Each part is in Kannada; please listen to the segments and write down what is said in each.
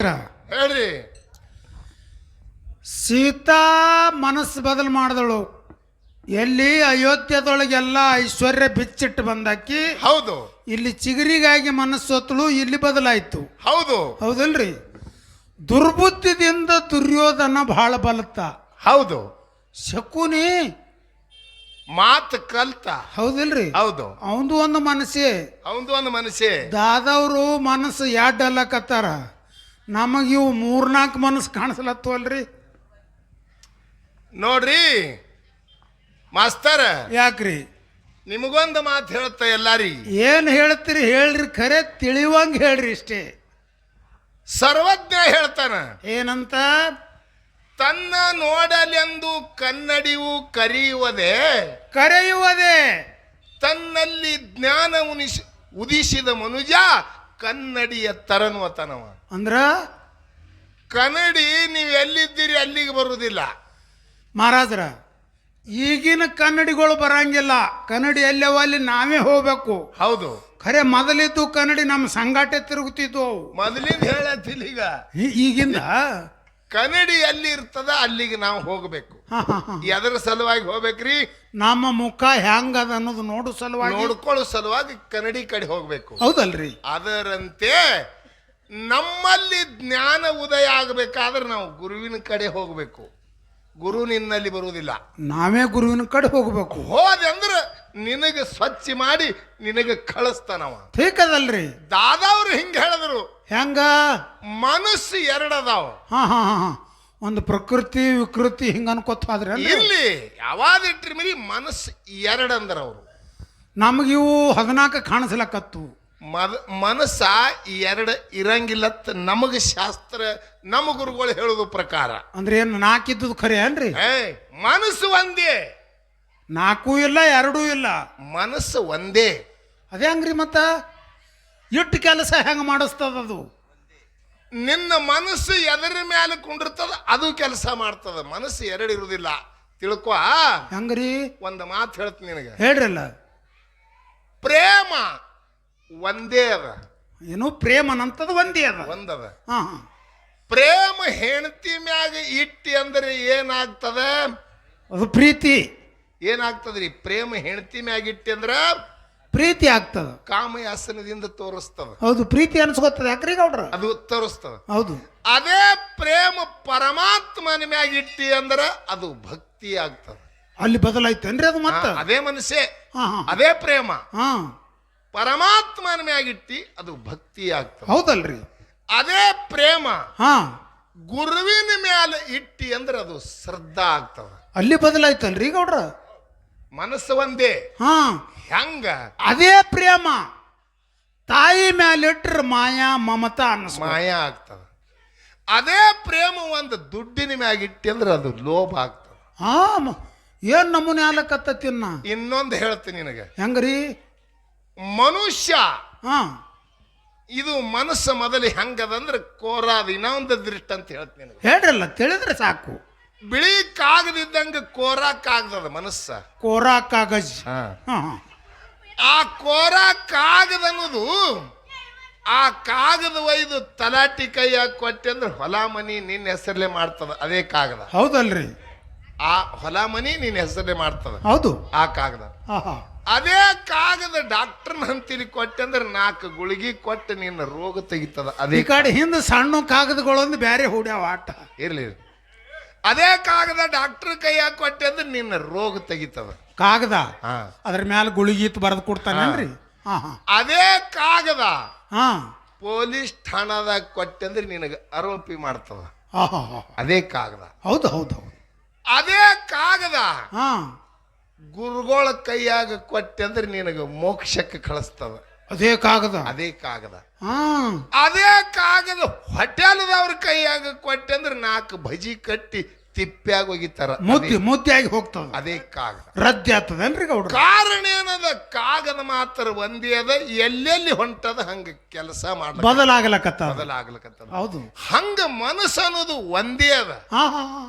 ಹೇಳ್ರಿ. ಸೀತಾ ಮನಸ್ಸು ಬದಲು ಮಾಡಿದಳು. ಎಲ್ಲಿ ಅಯೋಧ್ಯದೊಳಗೆಲ್ಲ ಐಶ್ವರ್ಯ ಬಿಚ್ಚಿಟ್ಟು ಬಂದಾಕಿ, ಹೌದು. ಇಲ್ಲಿ ಚಿಗುರಿಗಾಗಿ ಮನಸ್ಸು ಹೊತ್ತಳು, ಇಲ್ಲಿ ಬದಲಾಯ್ತು. ಹೌದು. ಹೌದಲ್ರಿ? ದುರ್ಬುದ್ಧಿದಿಂದ ದುರ್ಯೋಧನ ಬಹಳ ಬಲತ್ತ. ಹೌದು. ಶಕುನಿ ಮಾತು ಕಲ್ತ. ಹೌದಿಲ್ರಿ? ಹೌದು. ಅವಂದು ಒಂದು ಮನಸ್ಸೇ, ಅವಂದು ಒಂದು ಮನಸ್ಸೇ. ದಾದವರು ಮನಸ್ಸು ಎರಡು ಅಲ್ಲಕತ್ತಾರ, ನಮಗಿವು 3-4 ಮನಸ್ಸು ಕಾಣಿಸ್ಲತ್ತವಲ್ರಿ. ನೋಡ್ರಿ ಮಾಸ್ತರ, ಯಾಕ್ರಿ? ನಿಮಗೊಂದು ಮಾತು ಹೇಳ್ತಾ ಎಲ್ಲಾರಿ. ಏನ್ ಹೇಳ್ತೀರಿ ಹೇಳ್ರಿ, ಖರೆ ತಿಳಿವಂಗ ಹೇಳ್ರಿ ಇಷ್ಟೇ. ಸರ್ವಜ್ಞ ಹೇಳ್ತಾನ ಏನಂತ? ತನ್ನ ನೋಡಲೆಂದು ಕನ್ನಡಿಯು ಕರೆಯುವುದೇ, ಕರೆಯುವುದೇ ತನ್ನಲ್ಲಿ ಜ್ಞಾನ ಉದಿಸಿದ ಮನುಜ ಕನ್ನಡಿಯ ತರನ್ವತನವ. ಅಂದ್ರ ಕನ್ನಡಿ ನೀವು ಎಲ್ಲಿದ್ದೀರಿ ಅಲ್ಲಿಗೆ ಬರುವುದಿಲ್ಲ ಮಹಾರಾಜ್ರ. ಈಗಿನ ಕನ್ನಡಿಗಳು ಬರಂಗಿಲ್ಲ, ಕನ್ನಡಿ ಎಲ್ಲವ ಅಲ್ಲಿ ನಾವೇ ಹೋಗ್ಬೇಕು. ಹೌದು. ಖರೆ ಮೊದಲಿದ್ದು ಕನ್ನಡಿ ನಮ್ಮ ಸಂಗಾಟೆ ತಿರುಗುತ್ತಿದ್ವು. ಮೊದಲಿಂದ ಹೇಳತ್ತಿಲ್ಲ, ಈಗ ಈಗಿಂದ ಕನ್ನಡಿ ಎಲ್ಲಿ ಇರ್ತದ ಅಲ್ಲಿಗೆ ನಾವು ಹೋಗ್ಬೇಕು. ಎದರ ಸಲುವಾಗಿ ಹೋಗ್ಬೇಕ್ರಿ? ನಮ್ಮ ಮುಖ ಹೆಂಗದ ಅನ್ನೋದು ನೋಡು ಸಲುವಾಗಿ, ನೋಡ್ಕೊಳ್ಳೋ ಸಲುವಾಗಿ ಕನ್ನಡಿ ಕಡೆ ಹೋಗ್ಬೇಕು. ಹೌದಲ್ರಿ? ಅದರಂತೆ ನಮ್ಮಲ್ಲಿ ಜ್ಞಾನ ಉದಯ ಆಗಬೇಕಾದ್ರೆ ನಾವು ಗುರುವಿನ ಕಡೆ ಹೋಗ್ಬೇಕು. ಗುರು ನಿನ್ನಲ್ಲಿ ಬರುವುದಿಲ್ಲ, ನಾವೇ ಗುರುವಿನ ಕಡೆ ಹೋಗ್ಬೇಕು. ಹೋದೆ ಅಂದ್ರೆ ನಿನಗೆ ಸ್ವಚ್ಛ ಮಾಡಿ ನಿನಗೆ ಕಳಿಸ್ತಾನವ. ಠೀಕದಲ್ರಿ? ದಾದವ್ರು ಹಿಂಗ ಹೇಳಿದ್ರು. ಹೆಂಗ? ಮನಸ್ಸು ಎರಡದಾವ. ಹಾ, ಒಂದು ಪ್ರಕೃತಿ ವಿಕೃತಿ ಹಿಂಗ ಅನ್ಕೋತ ಹೋದ್ರೆ ಇಲ್ಲಿ ಯಾವಾಗ ಇಟ್ರಿ ಮರಿ ಮನಸ್ಸು ಎರಡಂದ್ರ ಅವರು. ನಮಗಿವು 14 ಕಾಣಿಸ್ಲಕತ್ತು. ಮನಸ್ಸ ಎರಡು ಇರಂಗಿಲ್ಲತ್ ನಮಗ ಶಾಸ್ತ್ರ, ನಮ್ಮ ಗುರುಗಳು ಹೇಳುದು ಪ್ರಕಾರ. ಅಂದ್ರೆ ಏನು 4 ಇದ್ದದ್ದು ಖರೆ ಏನ್ರಿ? ಮನಸ್ಸು ಒಂದೇ. 4 ಇಲ್ಲ 2 ಇಲ್ಲ, ಮನಸ್ಸು ಒಂದೇ. ಅದೇ ಹಂಗ್ರಿ? ಮತ್ತ ಇಟ್ಟು ಕೆಲಸ ಹೆಂಗ ಮಾಡಿಸ್ತದದು? ನಿನ್ನ ಮನಸ್ಸು ಎದರ ಮೇಲೆ ಕುಂಡಿರ್ತದ ಅದು ಕೆಲಸ ಮಾಡ್ತದ. ಮನಸ್ಸು ಎರಡು ಇರುವುದಿಲ್ಲ, ತಿಳ್ಕೊ. ಹೆಂಗ್ರಿ? ಒಂದು ಮಾತು ಹೇಳ್ತೀನಿ ನಿನಗೆ, ಹೇಳ್ರಲ್ಲ. ಪ್ರೇಮ ಒಂದೇ ಅದ. ಏನು ಪ್ರೇಮನಂತದ ಒಂದೇ ಅದ? ಒಂದದ. ಹಾ. ಪ್ರೇಮ ಹೆಂಡತಿ ಮ್ಯಾಗ ಇಟ್ಟಿ ಅಂದ್ರೆ ಏನಾಗ್ತದ? ಅದು ಪ್ರೀತಿ. ಏನಾಗ್ತದ್ರಿ? ಪ್ರೇಮ ಹೆಂಡತಿ ಮ್ಯಾಗ ಇಟ್ಟಿ ಅಂದ್ರ ಪ್ರೀತಿ ಆಗ್ತದ, ಕಾಮಯಾಸನದಿಂದ ತೋರಿಸ್ತದ. ಹೌದು, ಪ್ರೀತಿ ಅನ್ಸ್ಕೊತದ. ಯಾಕ್ರಿ ಗೌಡ್ರ? ಅದು ತೋರಿಸ್ತದ. ಹೌದು. ಅದೇ ಪ್ರೇಮ ಪರಮಾತ್ಮನ ಮ್ಯಾಗ ಇಟ್ಟಿ ಅಂದ್ರ ಅದು ಭಕ್ತಿ ಆಗ್ತದ. ಅಲ್ಲಿ ಬದಲಾಯ್ತೇನ್ರಿ ಅದು? ಮತ್ತ ಅದೇ ಮನಸ್ಸೇ, ಹಾ, ಅದೇ ಪ್ರೇಮ. ಹಾ, ಪರಮಾತ್ಮನ ಮ್ಯಾಗಿಟ್ಟಿ ಅದು ಭಕ್ತಿ ಆಗ್ತದೆ. ಹೌದಲ್ರಿ? ಅದೇ ಪ್ರೇಮ ಹಾ ಗುರುವಿನ ಮ್ಯಾಲ ಇಟ್ಟಿ ಅಂದ್ರೆ ಅದು ಶ್ರದ್ಧಾ ಆಗ್ತದ. ಅಲ್ಲಿ ಬದಲಾಯ್ತಲ್ರಿ ಗೌಡ್ರ? ಮನಸ್ಸು ಒಂದೇ. ಹಾ. ಹೆಂಗ? ಅದೇ ಪ್ರೇಮ ತಾಯಿ ಮ್ಯಾಲಿಟ್ರ ಮಾಯಾ ಮಮತಾ ಅನ್ನಿಸ್ ಮಾಯಾ ಆಗ್ತದ. ಅದೇ ಪ್ರೇಮ ಒಂದು ದುಡ್ಡಿನ ಮ್ಯಾಗ ಇಟ್ಟಿ ಅಂದ್ರೆ ಅದು ಲೋಭ ಆಗ್ತದ. ಹಾ, ಏನ್ ನಮೂನೆ ಆಲಕತ್ತಿನ್ನ. ಇನ್ನೊಂದು ಹೇಳ್ತೀನಿ ನಿನಗೆ. ಹೆಂಗ್ರಿ? ಮನುಷ್ಯ ಹಾ, ಇದು ಮನಸ್ಸು ಮೊದಲು ಹೆಂಗದಂದ್ರೆ ಕೋರಾದ. ಇನ್ನೊಂದು ದೃಷ್ಟಿ ಅಂತ ಹೇಳ್ತೀನಿ ನಿನಗೆ. ಹೇಳ್ರಲ್ಲ, ತಿಳಿದ್ರೆ ಸಾಕು. ಬಿಳಿ ಕಾಗದಿದ್ದಂಗ ಕೋರಾ ಕಾಗದದ ಮನಸ್ಸ. ಕೋರಾ ಕಾಗಜ್. ಆ ಕೋರಾ ಕಾಗದ ಅನ್ನೋದು, ಆ ಕಾಗದ ಒಯ್ದು ತಲಾಟಿ ಕೈಯಾಗ ಕೊಟ್ಟೆ ಅಂದ್ರೆ ಹೊಲ ಮನಿ ನಿನ್ನ ಹೆಸರಲ್ಲೇ ಮಾಡ್ತದ. ಅದೇ ಕಾಗದ. ಹೌದಲ್ರಿ? ಆ ಹೊಲ ಮನಿ ನಿನ್ನ ಹೆಸರಲ್ಲೇ ಮಾಡ್ತದ. ಹೌದು. ಆ ಕಾಗದ. ಅದೇ ಕಾಗದ ಡಾಕ್ಟರ್ನ ಹಂತಿಲಿ ಕೊಟ್ಟೆ ಅಂದ್ರೆ 4 ಗುಳಿಗೆ ಕೊಟ್ಟು ನಿನ್ನ ರೋಗ ತೆಗಿತದ. ಅದೇ ಕಡೆ ಹಿಂದೆ ಸಣ್ಣ ಕಾಗದಗಳೊಂದು ಬೇರೆ ಹುಡ್ಯಾವ ಆಟ ಇರ್ಲಿ. ಅದೇ ಕಾಗದ ಡಾಕ್ಟರ್ ಕೈಯಾಗ ಕೊಟ್ಟೆ ಅಂದ್ರೆ ನಿನ್ನ ರೋಗ ತೆಗಿತದ. ಕಾಗದ ಅದ್ರ ಮ್ಯಾಲ ಗುಳಿಗೀತ್ ಬರೆದು ಕೊಡ್ತಾನೇನ್ರಿ? ಅದೇ ಕಾಗದ ಹಾ ಪೊಲೀಸ್ ಠಾಣಾದಾಗ ಕೊಟ್ಟೆ ಅಂದ್ರೆ ನಿನಗೆ ಆರೋಪಿ ಮಾಡ್ತದ. ಅದೇ ಕಾಗದ. ಹೌದು ಹೌದು ಹೌದು. ಅದೇ ಕಾಗದ ಹಾ ಗುರುಗಳ ಕೈಯಾಗ ಕೊಟ್ಟೆ ಅಂದ್ರೆ ನಿನಗೆ ಮೋಕ್ಷಕ್ಕೆ ಕಳಿಸ್ತದ. ಅದೇ ಕಾಗದ. ಅದೇ ಕಾಗದ. ಹಾ ಅದೇ ಕಾಗದ ಹೋಟೆಲ್ದವ್ರ ಕೈಯಾಗ ಕೊಟ್ಟೆ ಅಂದ್ರೆ 4 ಭಜಿ ಕಟ್ಟಿ ತಿಪ್ಪ್ಯಾಗ ಒಗಿತಾರ. ಮುದ್ದಿಯಾಗಿ ಹೋಗ್ತದ. ಅದೇ ಕಾಗದ ರದ್ದೆ ಆಗ್ತದೇನ್ರಿ ಗೌಡ್ರ? ಕಾರಣ ಏನದ? ಕಾಗದ ಮಾತ್ರ ಒಂದೇ ಅದ. ಎಲ್ಲೆಲ್ಲಿ ಹೊಂಟದ ಹಂಗ ಕೆಲಸ ಮಾಡ ಬದಲಾಗ್ಲಕತ್ತದ. ಬದಲಾಗ್ಲಕತ್ತದ. ಹೌದು. ಹಂಗ ಮನಸ್ಸು ಅನ್ನೋದು ಒಂದೇ ಅದ.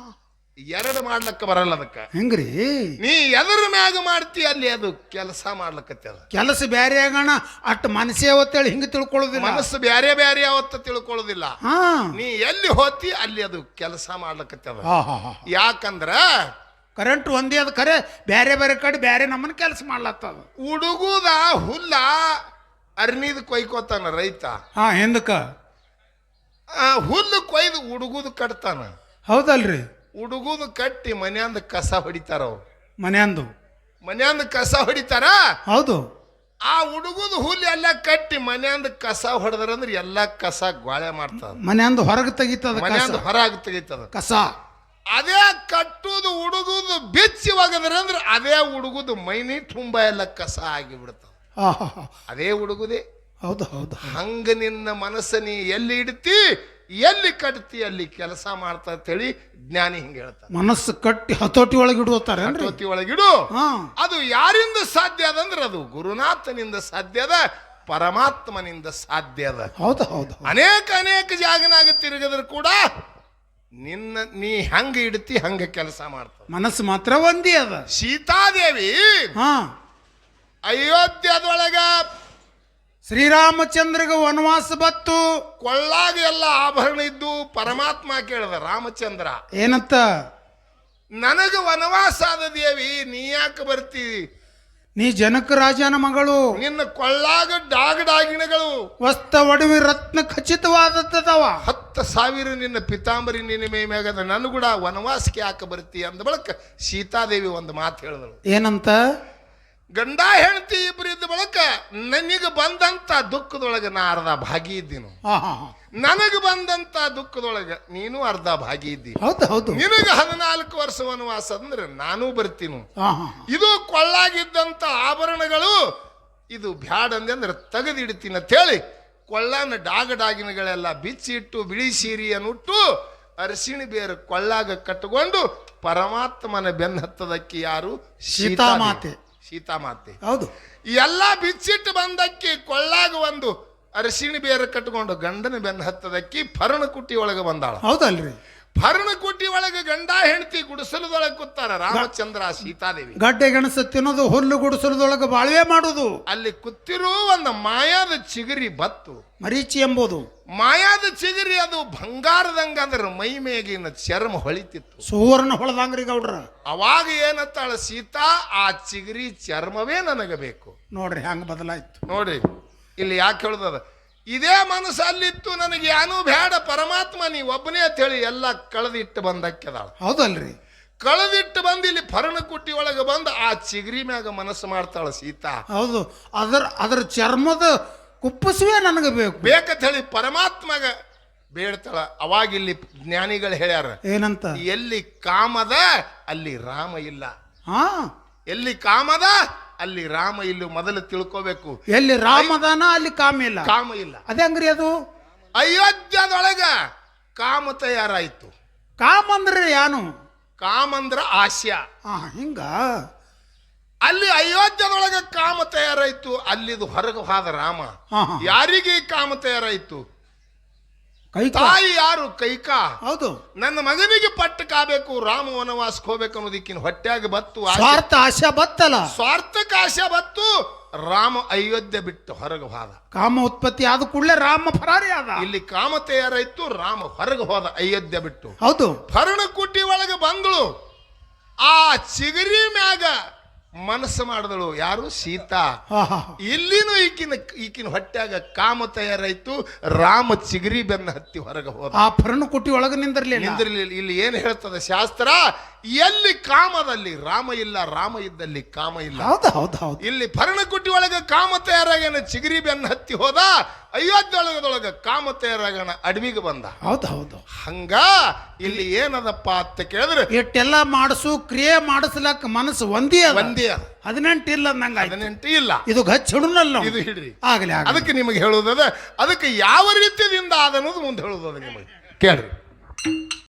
ಎರಡು ಮಾಡ್ಲಕ್ಕ ಬರಲ್ಲ ಅದಕ್ಕ. ಹೆಂಗ್ರಿ ನೀ ಎದರ ಮ್ಯಾಗ ಮಾಡ್ತಿ ಅಲ್ಲಿ ಅದು ಕೆಲಸ ಮಾಡ್ಲಕ್ಕತ್ತದ. ಕೆಲಸ ಬ್ಯಾರೆ ಆಗೋಣ ಅಟ್ ಮನಸ್ಸೇ ಅವತ್ತೇಳಿ ಹಿಂಗ ತಿಳ್ಕೊಳ್ಳೋದಿಲ್ಲ. ಮನಸ್ಸು ಬ್ಯಾರೆ ಬ್ಯಾರೆ ಅವತ್ತ ತಿಳ್ಕೊಳ್ಳೋದಿಲ್ಲ. ಹಾ ನೀ ಎಲ್ಲಿ ಹೋತಿ ಅಲ್ಲಿ ಅದು ಕೆಲಸ ಮಾಡ್ಲಕ್ಕತ್ತದ. ಯಾಕಂದ್ರ ಕರೆಂಟ್ ಒಂದೇ ಅದ ಖರೆ ಬ್ಯಾರೆ ಬೇರೆ ಕಡೆ ಬ್ಯಾರೆ ನಮ್ಮನ್ನ ಕೆಲಸ ಮಾಡ್ಲತ್ತದ. ಹುಡುಗುದ ಹುಲ್ಲ ಅರ್ನಿದ್ ಕೊಯ್ಕೋತಾನ ರೈತ. ಹಾ ಹಿಂದಕ್ಕ ಹುಲ್ಲು ಕೊಯ್ದು ಹುಡುಗುದು ಕಟ್ತಾನ. ಹೌದಲ್ರಿ, ಹುಡುಗುದು ಕಟ್ಟಿ ಮನ್ಯಾಂದ ಕಸ ಹೊಡಿತಾರ. ಅವ್ರು ಮನ್ಯಾಂದ ಕಸ ಹೊಡಿತಾರ. ಹೌದು, ಆ ಹುಡುಗುದು ಹುಲ್ಲು ಎಲ್ಲ ಕಟ್ಟಿ ಮನ್ಯಾಂದ ಕಸ ಹೊಡೆದ್ರಂದ್ರೆ ಎಲ್ಲಾ ಕಸ ಗೋಳೆ ಮಾಡ್ತಾರ. ಮನ್ಯಾಂದ ಹೊರಗೆ ತೆಗಿತದ, ಮನ್ಯಾಂದ ಹೊರಗೆ ತೆಗಿತದ ಕಸ. ಅದೇ ಕಟ್ಟುದು ಹುಡುಗುದು ಬಿಚ್ಚಿ ಒಗದ್ರಂದ್ರೆ ಅದೇ ಹುಡುಗುದು ಮೈನಿ ತುಂಬ ಎಲ್ಲ ಕಸ ಆಗಿ ಬಿಡ್ತದ. ಅದೇ ಹುಡುಗುದೇ. ಹೌದು ಹೌದು. ಹಂಗ ನಿನ್ನ ಮನಸ್ಸ ನೀ ಎಲ್ಲಿ ಇಡ್ತಿ ಎಲ್ಲಿ ಕಟ್ತಿ ಅಲ್ಲಿ ಕೆಲಸ ಮಾಡ್ತಾ ಅಂತೇಳಿ ಜ್ಞಾನಿ ಹಿಂಗ ಹೇಳ್ತಾನೆ. ಮನಸ್ಸು ಕಟ್ಟಿ ಹತೋಟಿ ಒಳಗಿಡುತ್ತಾರೆ, ಹತೋಟಿ ಒಳಗಿಡು. ಅದು ಯಾರಿಂದ ಸಾಧ್ಯ ಅದಂದ್ರೆ ಅದು ಗುರುನಾಥನಿಂದ ಸಾಧ್ಯ ಅದ, ಪರಮಾತ್ಮನಿಂದ ಸಾಧ್ಯ ಅದ. ಹೌದು ಹೌದು. ಅನೇಕ ಜಾಗನಾಗ ತಿರುಗಿದ್ರು ಕೂಡ ನೀ ಹಂಗ ಇಡ್ತಿ ಹಂಗ ಕೆಲಸ ಮಾಡ್ತಾವ. ಮನಸ್ಸು ಮಾತ್ರ ಒಂದೇ ಅದ. ಸೀತಾದೇವಿ ಅಯೋಧ್ಯದೊಳಗ ಶ್ರೀರಾಮಚಂದ್ರಗ ವನವಾಸ ಬತ್ತು. ಕೊಳ್ಳಾಗ ಎಲ್ಲ ಆಭರಣ ಇದ್ದು ಪರಮಾತ್ಮ ಕೇಳಿದ ರಾಮಚಂದ್ರ ಏನಂತ, ನನಗ ವನವಾಸ ಆದ ದೇವಿ, ನೀ ಯಾಕೆ ಬರ್ತಿ? ನೀ ಜನಕ ರಾಜನ ಮಗಳು, ನಿನ್ನ ಕೊಳ್ಳಾಗ ಡಾಗಿಣಗಳು ವಸ್ತ ಒಡವಿ ರತ್ನ ಖಚಿತವಾದದ್ದವ. 10,000 ನಿನ್ನ ಪಿತಾಂಬರಿ ನಿನ್ನ ಮೇ ಮ್ಯಾಗದ, ನಾನು ಕೂಡ ವನವಾಸಕ್ಕೆ ಯಾಕೆ ಬರ್ತಿ ಅಂದ ಬಳಕ ಸೀತಾದೇವಿ ಒಂದು ಮಾತು ಹೇಳಿದಳು. ಏನಂತ, ಗಂಡ ಹೆಂಡತಿ ಇಬ್ರು ಇದ್ದ ಬಳಕ ನನಗೆ ಬಂದಂತ ದುಃಖದೊಳಗೆ ನಾ ಅರ್ಧ ಭಾಗಿ ಇದ್ದೀನು, ನನಗೆ ಬಂದಂತ ದುಃಖದೊಳಗೆ ನೀನು ಅರ್ಧ ಭಾಗಿ ಇದ್ದಿ. ಹೌದು ಹೌದು. ನಿನಗೆ 14 ವರ್ಷ ವನವಾಸ ಅಂದ್ರೆ ನಾನು ಬರ್ತೀನು. ಇದು ಕೊಳ್ಳಾಗಿದ್ದಂತ ಆಭರಣಗಳು ಇದು ಬ್ಯಾಡ ಅಂದ್ರೆ ತೆಗೆದಿಡ್ತೀನಿ ಅಂತ ಹೇಳಿ ಕೊಳ್ಳನ ಡಾಗಿನಗಳೆಲ್ಲ ಬಿಚ್ಚಿಟ್ಟು ಬಿಳಿ ಸೀರೆಯನ್ನುಟ್ಟು ಅರಿಶಿಣ ಬೇರು ಕೊಳ್ಳಾಗ ಕಟ್ಟಿಕೊಂಡು ಪರಮಾತ್ಮನ ಬೆನ್ನ ಹತ್ತದಕ್ಕೆ ಯಾರು? ಸೀತಾಮಾತೆ. ಸೀತಾಮಾತೆ. ಹೌದು. ಎಲ್ಲ ಬಿಚ್ಚಿಟ್ಟು ಬಂದಕ್ಕಿ ಕೊಳ್ಳಾಗ ಒಂದು ಅರಿಶಿಣ ಬೇರೆ ಕಟ್ಕೊಂಡು ಗಂಡನ ಬೆನ್ನ ಹತ್ತದಕ್ಕಿ ಪರ್ಣಕುಟಿ ಒಳಗೆ ಬಂದಾಳ. ಹೌದಲ್ರಿ. ಪರ್ಣಕುಟಿ ಒಳಗೆ ಗಂಡ ಹೆಂಡತಿ ಗುಡಿಸಲದೊಳಗೆ ಕೂತಾರ ರಾಮಚಂದ್ರ ಸೀತಾದೇವಿ. ಗಡ್ಡೆ ಗೆಣಸು ತಿನ್ನೋದು, ಹುಲ್ಲು ಗುಡಿಸಲದೊಳಗೆ ಬಾಳ್ವೆ ಮಾಡುದು. ಅಲ್ಲಿ ಕೂತಿರುವ ಒಂದು ಮಾಯಾದ ಚಿಗರಿ ಬತ್ತು, ಮರೀಚಿ ಎಂಬುದು. ಮಾಯಾದ ಚಿಗರಿ ಅದು ಬಂಗಾರದಂಗ ಅದ್ರ ಮೈ ಮೇಗಿನ ಚರ್ಮ ಹೊಳಿತಿತ್ತು, ಸುವರ್ಣ ಹೊಳದಂಗ್ರಿ ಗೌಡ್ರ. ಅವಾಗ ಏನತ್ತಾಳ ಸೀತಾ, ಆ ಚಿಗರಿ ಚರ್ಮವೇ ನನಗೆ ಬೇಕು. ನೋಡ್ರಿ ಹಂಗ ಬದಲಾಯ್ತು. ನೋಡ್ರಿ ಇಲ್ಲಿ ಯಾಕೆ ಹೇಳುದದ, ಇದೇ ಮನಸ್ಸು ಅಲ್ಲಿತ್ತು, ನನಗೆ ಏನೂ ಬೇಡ ಪರಮಾತ್ಮ ನೀ ಒಬ್ಬನೇ ಅಂತ ಹೇಳಿ ಎಲ್ಲ ಕಳೆದಿಟ್ಟು ಬಂದಕ್ಕೆದಾಳ. ಹೌದಲ್ರಿ. ಕಳೆದಿಟ್ಟು ಬಂದು ಇಲ್ಲಿ ಪರ್ಣಕುಟಿ ಒಳಗೆ ಬಂದು ಆ ಚಿಗರಿ ಮ್ಯಾಗ ಮನಸ್ಸು ಮಾಡ್ತಾಳ ಸೀತಾ. ಹೌದು. ಅದರ ಚರ್ಮದ ಕುಪ್ಪಸುವೆ ನನಗೆ ಬೇಕು ಬೇಕಂತ ಹೇಳಿ ಪರಮಾತ್ಮಗ ಬೇಡ್ತಾಳ. ಅವಾಗ ಇಲ್ಲಿ ಜ್ಞಾನಿಗಳು ಹೇಳ್ಯಾರ ಏನಂತ, ಎಲ್ಲಿ ಕಾಮದ ಅಲ್ಲಿ ರಾಮ ಇಲ್ಲ. ಎಲ್ಲಿ ಕಾಮದ ಅಲ್ಲಿ ರಾಮ ಇಲ್ಲ. ಮೊದಲು ತಿಳ್ಕೋಬೇಕು, ಎಲ್ಲಿ ರಾಮದಾನ ಅಲ್ಲಿ ಕಾಮ ಇಲ್ಲ. ಕಾಮ ಇಲ್ಲ. ಅದೇ ಹಂಗ್ರಿ. ಅದು ಅಯೋಧ್ಯದೊಳಗ ಕಾಮ ತಯಾರಾಯ್ತು. ಕಾಮ ಅಂದ್ರೆ ಏನು? ಕಾಮ ಅಂದ್ರ ಆಸ್ಯ. ಹಿಂಗ ಅಲ್ಲಿ ಅಯೋಧ್ಯದೊಳಗ ಕಾಮ ತಯಾರಾಯ್ತು, ಅಲ್ಲಿದು ಹೊರಗೆ ಹೋದ ರಾಮ. ಯಾರಿಗೆ ಕಾಮ ತಯಾರಾಯ್ತು? ತಾಯಿ ಯಾರು? ಕೈಕಾ. ಹೌದು. ನನ್ನ ಮಗನಿಗೆ ಪಟ್ಟು ಕಾಬೇಕು, ರಾಮ ವನವಾಸಕ್ಕೆ ಹೋಗ್ಬೇಕು ಅನ್ನೋದಿಕ್ಕಿನ ಹೊಟ್ಟ್ಯಾಗ ಬತ್ತು. ಸ್ವಾರ್ಥ ಆಶೆ ಬತ್ತಲ್ಲ, ಸ್ವಾರ್ಥಕ್ಕೆ ಆಶೆ ಬತ್ತು. ರಾಮ ಅಯೋಧ್ಯೆ ಬಿಟ್ಟು ಹೊರಗೆ ಹೋದ. ಕಾಮ ಉತ್ಪತ್ತಿ ಆದ ಕೂಡಲೇ ರಾಮ ಫರಾರಿ ಆದ. ಇಲ್ಲಿ ಕಾಮ ತಯಾರಾಯ್ತು, ರಾಮ ಹೊರಗೆ ಹೋದ ಅಯೋಧ್ಯೆ ಬಿಟ್ಟು. ಹೌದು. ಪರ್ಣಕುಟಿ ಒಳಗೆ ಬಂದಳು. ಆ ಚಿಗರಿ ಮ್ಯಾಗ ಮನಸ್ಸು ಮಾಡಿದಳು ಯಾರು? ಸೀತಾ. ಇಲ್ಲಿನೂ ಈಕಿನ ಹೊಟ್ಟ್ಯಾಗ ಕಾಮ ತಯಾರಾಯ್ತು, ರಾಮ ಚಿಗರಿ ಬೆನ್ನ ಹತ್ತಿ ಹೊರಗೆ ಹೋದ. ಆ ಪರ್ಣಕುಟಿ ಒಳಗೆ ನಿಂದಿರ್ಲಿಲ್ಲ. ಇಲ್ಲಿ ಏನ್ ಹೇಳ್ತದ ಶಾಸ್ತ್ರ, ಎಲ್ಲಿ ಕಾಮದಲ್ಲಿ ರಾಮ ಇಲ್ಲ, ರಾಮ ಇದ್ದಲ್ಲಿ ಕಾಮ ಇಲ್ಲ. ಇಲ್ಲಿ ಪರ್ಣಕುಟಿ ಒಳಗೆ ಕಾಮ ತಯಾರಾಗಣ ಚಿಗರಿ ಬೆನ್ನ ಹತ್ತಿ ಹೋದ, ಅಯೋಧ್ಯೊಳಗದೊಳಗ ಕಾಮ ತಯಾರಾಗಣ ಅಡವಿಗೆ ಬಂದ. ಹೌದು. ಹಂಗ ಇಲ್ಲಿ ಏನದಪ್ಪ ಅಂತ ಕೇಳಿದ್ರೆ, ಇಟ್ಟೆಲ್ಲ ಮಾಡಿಸು ಕ್ರಿಯೆ ಮಾಡಿಸ್ಲಕ್ ಮನಸ್ಸು ಒಂದೇ 18 ಇಲ್ಲ ನಂಗ. 18 ಇಲ್ಲ. ಇದು ಗಚ್ಚಿಡುನಲ್ಲ, ಇದು ಹಿಡ್ರಿ. ಆಗಲಿ. ಅದಕ್ಕೆ ನಿಮಗೆ ಹೇಳುವುದದ, ಅದಕ್ಕೆ ಯಾವ ರೀತಿಯಿಂದ ಅದನ್ನೋದು ಮುಂದೆ ಹೇಳುವುದ ನಿಮಗೆ ಕೇಳ್ರಿ.